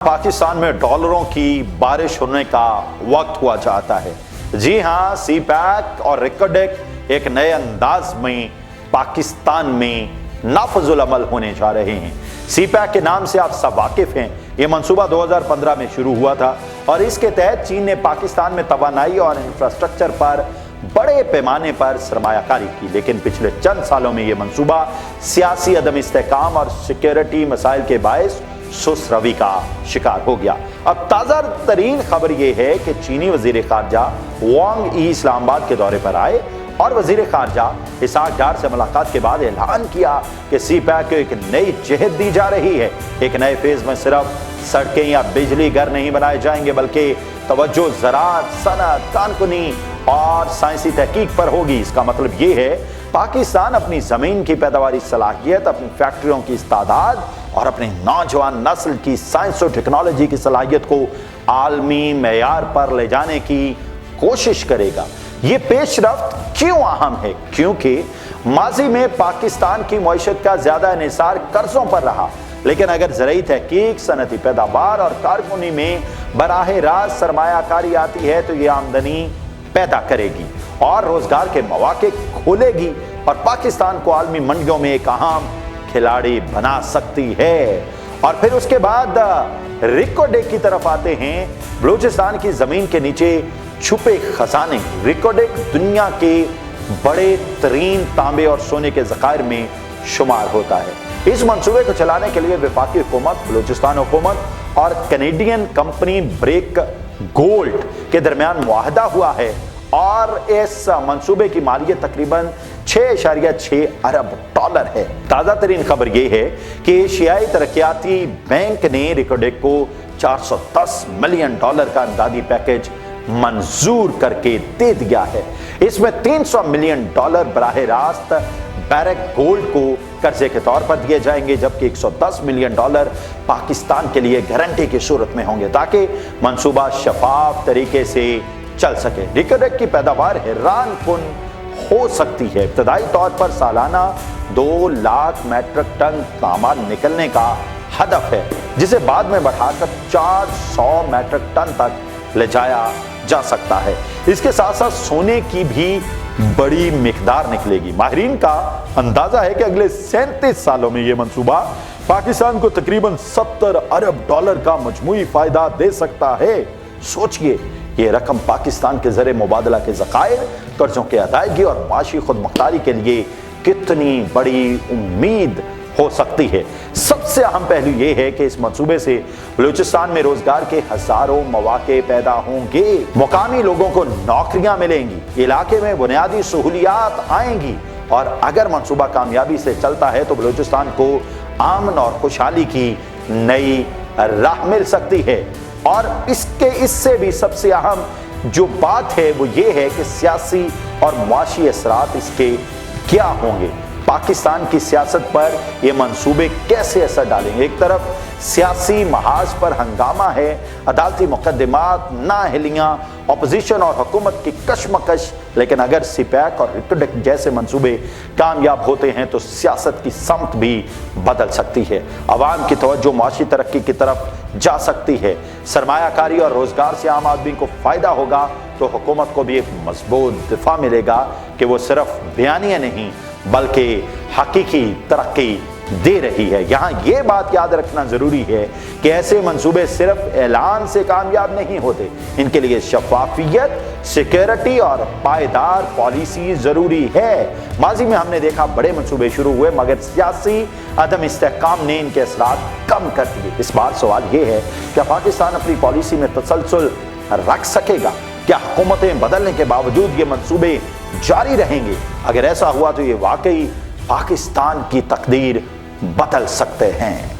पाकिस्तान में डॉलरों की बारिश होने का वक्त हुआ चाहता है। जी हां, सी पैक और रिकोडेक एक नए अंदाज में पाकिस्तान में नाफजुल अमल होने जा रहे हैं। सी पैक के नाम से आप सब वाकिफ हैं। यह मंसूबा 2015 में शुरू हुआ था और इसके तहत चीन ने पाकिस्तान में तवानाई और इंफ्रास्ट्रक्चर पर बड़े पैमाने पर सरमायाकारी की, लेकिन पिछले चंद सालों में यह मंसूबा सियासी अदम इस्तेहकाम और सिक्योरिटी मसाइल के बायस सुस्त रवि का शिकार हो गया। अब ताजा तरीन खबर यह है कि चीनी वजीर खारजा वांग ई इस्लामाबाद के दौरे पर आए और वजीर खारजा इसहाक डार से मुलाकात के बाद ऐलान किया कि सी पैक को एक नई जहद दी जा रही है। एक नए फेज में सिर्फ सड़कें या बिजली घर नहीं बनाए जाएंगे, बल्कि तवज्जो ज़राअत, सनअत, कानकुनी और साइंसी तहकीक पर होगी। इसका मतलब ये है पाकिस्तान अपनी जमीन की पैदावारी सलाहियत, अपनी फैक्ट्रियों की इस्तादाद और अपने नौजवान नस्ल की साइंस और टेक्नोलॉजी की सलाहियत को आलमी मेयार पर ले जाने की कोशिश करेगा। ये पेशरफ्त क्यों अहम है? क्योंकि माजी में पाकिस्तान की मईशत का ज्यादा इन्हिसार कर्जों पर रहा, लेकिन अगर ज़राई तहकीक, सनती पैदावार और कारकुनी में बराह रास्त सरमायाकारी आती है तो ये आमदनी पैदा करेगी और रोजगार के मौके खोलेगी और पाकिस्तान को आलमी मंडियों में एक अहम खिलाड़ी बना सकती है। और फिर उसके बाद रिकोडेक की तरफ आते हैं। बलूचिस्तान की जमीन के नीचे छुपे खजाने। रिकोडेक दुनिया के बड़े तरीन तांबे और सोने के ज़खायर में शुमार होता है। इस मंसूबे को चलाने के लिए वफाकी हुकूमत, बलूचिस्तान हुकूमत और कैनेडियन कंपनी ब्रेक गोल्ड के दरमियान मुआहदा हुआ है और इस मंसूबे की मालियत तकरीबन 6.6 अरब डॉलर है। ताज़ा तरीन खबर यह है कि एशियाई तरक्याती बैंक ने रिकोडेक को $410 मिलियन का इमदादी पैकेज मंजूर करके दे दिया है। इसमें $300 मिलियन बराह रास्त बैरक गोल्ड को कर्जे के तौर पर दिए जाएंगे, जबकि $110 मिलियन पाकिस्तान के लिए गारंटी की सूरत में होंगे ताकि मंसूबा शफाफ तरीके से चल सके। रिकोडेक की पैदावार हैरान कुन हो सकती है। इब्तदाई तौर पर सालाना 2 लाख मैट्रिक टन तांबा निकलने का हदफ है, जिसे बाद में बढ़ाकर 400 मैट्रिक टन तक ले जाया जा सकता है। इसके साथ साथ सोने की भी बड़ी मिकदार निकलेगी। माहिरीन का अंदाजा है कि अगले 37 सालों में यह मंसूबा पाकिस्तान को तकरीबन $70 अरब का मजमूई फायदा दे सकता है। सोचिए, ये रकम पाकिस्तान के ज़रिए मुबादला के ज़खायर, कर्जों की अदायगी और माशी खुद मुख्तारी के लिए कितनी बड़ी उम्मीद हो सकती है। सबसे अहम पहलू यह है कि इस मंसूबे से बलूचिस्तान में रोजगार के हजारों मौके पैदा होंगे, मुकामी लोगों को नौकरियां मिलेंगी, इलाके में बुनियादी सहूलियात आएंगी और अगर मंसूबा कामयाबी से चलता है तो बलूचिस्तान को अमन और खुशहाली की नई राह मिल सकती है। और इससे भी सबसे अहम जो बात है वो ये है कि सियासी और मुआशी असरात इसके क्या होंगे। पाकिस्तान की सियासत पर ये मंसूबे कैसे असर डालेंगे? एक तरफ सियासी महाज पर हंगामा है, अदालती मुकदमात, नाअहलियां, अपोजिशन और हुकूमत की कशमकश, लेकिन अगर सी पैक और रिकोडेक जैसे मंसूबे कामयाब होते हैं तो सियासत की समत भी बदल सकती है। अवाम की तवज्जो माशी तरक्की की तरफ जा सकती है। सरमायाकारी और रोजगार से आम आदमी को फायदा होगा तो हुकूमत को भी एक मजबूत दिफा मिलेगा कि वो सिर्फ बयानिया नहीं बल्कि हकीकी तरक्की दे रही है। यहाँ ये बात याद रखना जरूरी है कि ऐसे मंसूबे सिर्फ ऐलान से कामयाब नहीं होते, इनके लिए शफाफियत, सिक्योरिटी और पायदार पॉलिसी जरूरी है। माजी में हमने देखा बड़े मंसूबे शुरू हुए मगर सियासी अदम इस्तेहकाम ने इनके असरात कम कर दिए। इस बार सवाल ये है, क्या पाकिस्तान अपनी पॉलिसी में तसलसल रख सकेगा? क्या हुकूमतें बदलने के बावजूद ये मंसूबे जारी रहेंगे? अगर ऐसा हुआ तो ये वाकई पाकिस्तान की तकदीर बदल सकते हैं।